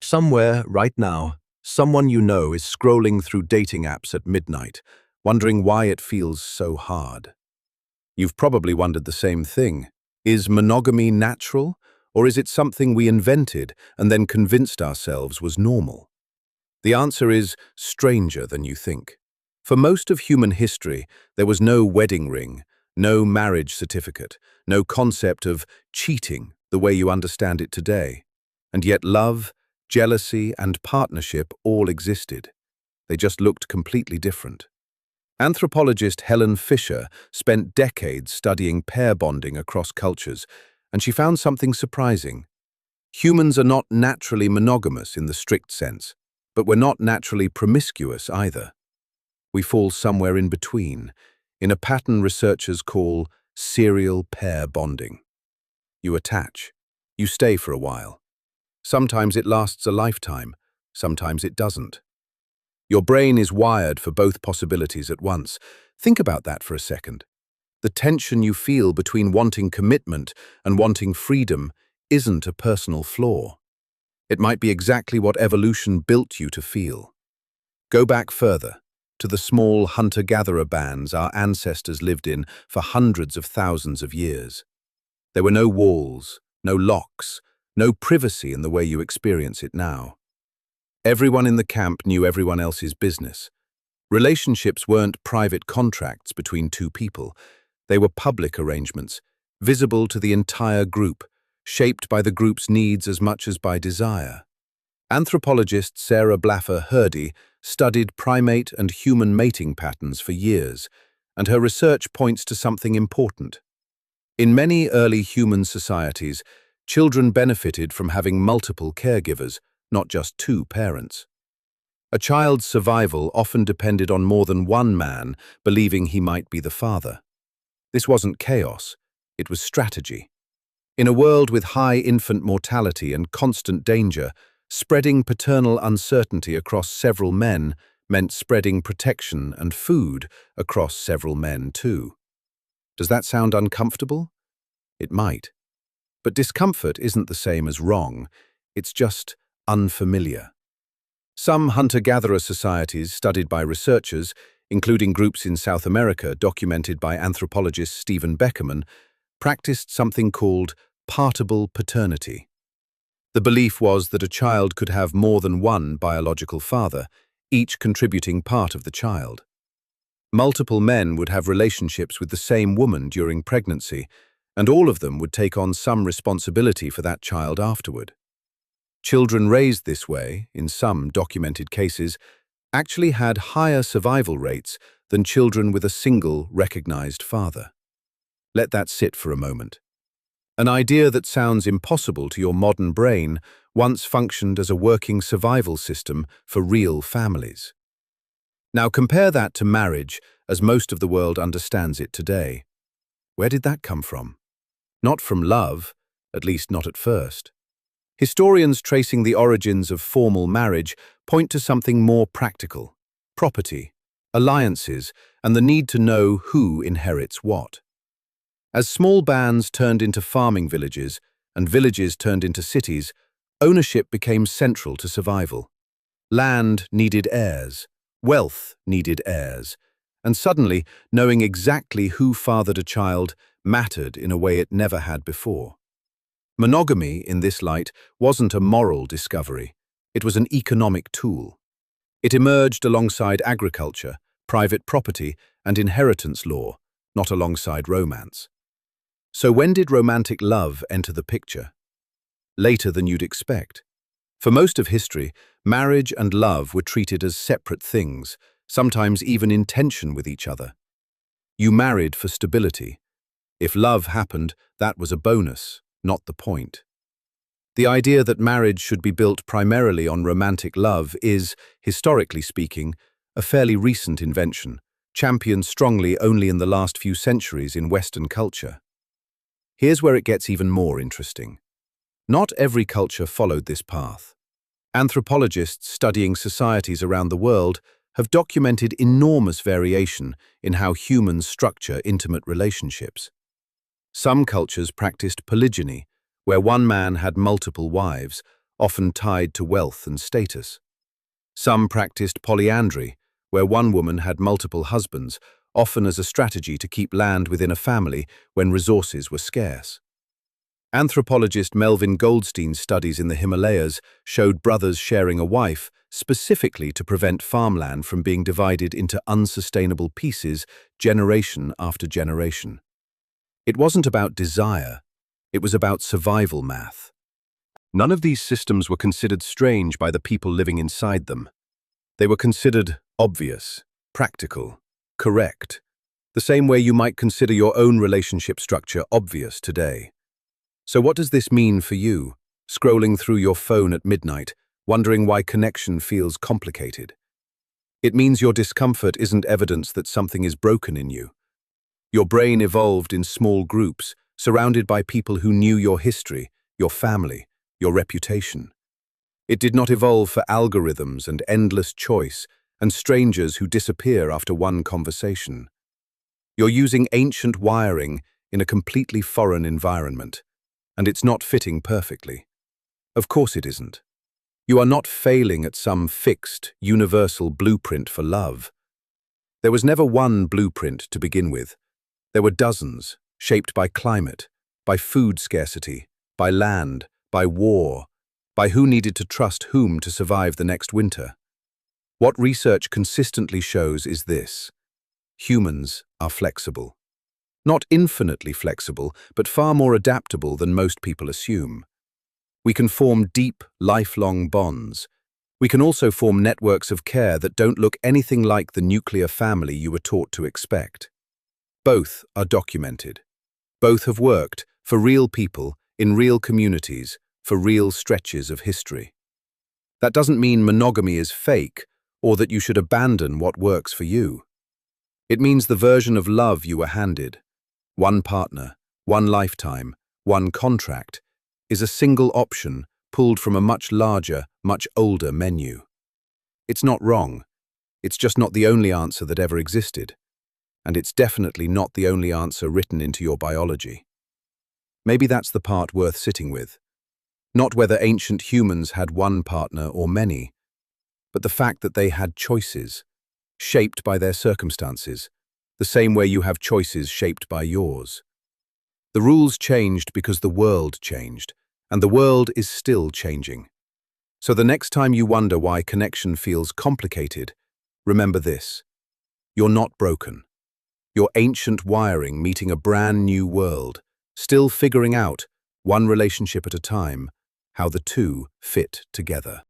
Somewhere, right now, someone you know is scrolling through dating apps at midnight, wondering why it feels so hard. You've probably wondered the same thing. Is monogamy natural, or is it something we invented and then convinced ourselves was normal? The answer is stranger than you think. For most of human history, there was no wedding ring, no marriage certificate, no concept of cheating the way you understand it today. And yet love, jealousy, and partnership all existed. They just looked completely different. Anthropologist Helen Fisher spent decades studying pair bonding across cultures, and she found something surprising. Humans are not naturally monogamous in the strict sense, but we're not naturally promiscuous either. We fall somewhere in between, in a pattern researchers call serial pair bonding. You attach. You stay for a while. Sometimes it lasts a lifetime, sometimes it doesn't. Your brain is wired for both possibilities at once. Think about that for a second. The tension you feel between wanting commitment and wanting freedom isn't a personal flaw. It might be exactly what evolution built you to feel. Go back further, to the small hunter-gatherer bands our ancestors lived in for hundreds of thousands of years. There were no walls, no locks, no privacy in the way you experience it now. Everyone in the camp knew everyone else's business. Relationships weren't private contracts between two people. They were public arrangements, visible to the entire group, shaped by the group's needs as much as by desire. Anthropologist Blaffer Hrdy studied primate and human mating patterns for years, and her research points to something important. In many early human societies, children benefited from having multiple caregivers, not just two parents. A child's survival often depended on more than one man believing he might be the father. This wasn't chaos, it was strategy. In a world with high infant mortality and constant danger, spreading paternal uncertainty across several men meant spreading protection and food across several men too. Does that sound uncomfortable? It might. But discomfort isn't the same as wrong, it's just unfamiliar. Some hunter-gatherer societies studied by researchers, including groups in South America documented by anthropologist Stephen Beckerman, practiced something called partible paternity. The belief was that a child could have more than one biological father, each contributing part of the child. Multiple men would have relationships with the same woman during pregnancy, and all of them would take on some responsibility for that child afterward. Children raised this way, in some documented cases, actually had higher survival rates than children with a single recognized father. Let that sit for a moment. An idea that sounds impossible to your modern brain once functioned as a working survival system for real families. Now compare that to marriage as most of the world understands it today. Where did that come from? Not from love, at least not at first. Historians tracing the origins of formal marriage point to something more practical: property, alliances, and the need to know who inherits what. As small bands turned into farming villages and villages turned into cities, ownership became central to survival. Land needed heirs, wealth needed heirs, and suddenly knowing exactly who fathered a child mattered in a way it never had before. Monogamy, in this light, wasn't a moral discovery. It was an economic tool. It emerged alongside agriculture, private property, and inheritance law, not alongside romance. So when did romantic love enter the picture? Later than you'd expect. For most of history, marriage and love were treated as separate things, sometimes even in tension with each other. You married for stability. If love happened, that was a bonus, not the point. The idea that marriage should be built primarily on romantic love is, historically speaking, a fairly recent invention, championed strongly only in the last few centuries in Western culture. Here's where it gets even more interesting. Not every culture followed this path. Anthropologists studying societies around the world have documented enormous variation in how humans structure intimate relationships. Some cultures practiced polygyny, where one man had multiple wives, often tied to wealth and status. Some practiced polyandry, where one woman had multiple husbands, often as a strategy to keep land within a family when resources were scarce. Anthropologist Melvin Goldstein's studies in the Himalayas showed brothers sharing a wife specifically to prevent farmland from being divided into unsustainable pieces generation after generation. It wasn't about desire, it was about survival math. None of these systems were considered strange by the people living inside them. They were considered obvious, practical, correct, the same way you might consider your own relationship structure obvious today. So what does this mean for you, scrolling through your phone at midnight, wondering why connection feels complicated? It means your discomfort isn't evidence that something is broken in you. Your brain evolved in small groups, surrounded by people who knew your history, your family, your reputation. It did not evolve for algorithms and endless choice and strangers who disappear after one conversation. You're using ancient wiring in a completely foreign environment, and it's not fitting perfectly. Of course it isn't. You are not failing at some fixed, universal blueprint for love. There was never one blueprint to begin with. There were dozens, shaped by climate, by food scarcity, by land, by war, by who needed to trust whom to survive the next winter. What research consistently shows is this: humans are flexible. Not infinitely flexible, but far more adaptable than most people assume. We can form deep, lifelong bonds. We can also form networks of care that don't look anything like the nuclear family you were taught to expect. Both are documented. Both have worked for real people, in real communities, for real stretches of history. That doesn't mean monogamy is fake, or that you should abandon what works for you. It means the version of love you were handed, one partner, one lifetime, one contract, is a single option pulled from a much larger, much older menu. It's not wrong. It's just not the only answer that ever existed. And it's definitely not the only answer written into your biology. Maybe that's the part worth sitting with. Not whether ancient humans had one partner or many, but the fact that they had choices, shaped by their circumstances, the same way you have choices shaped by yours. The rules changed because the world changed, and the world is still changing. So the next time you wonder why connection feels complicated, remember this: you're not broken. You're ancient wiring meeting a brand new world, still figuring out, one relationship at a time, how the two fit together.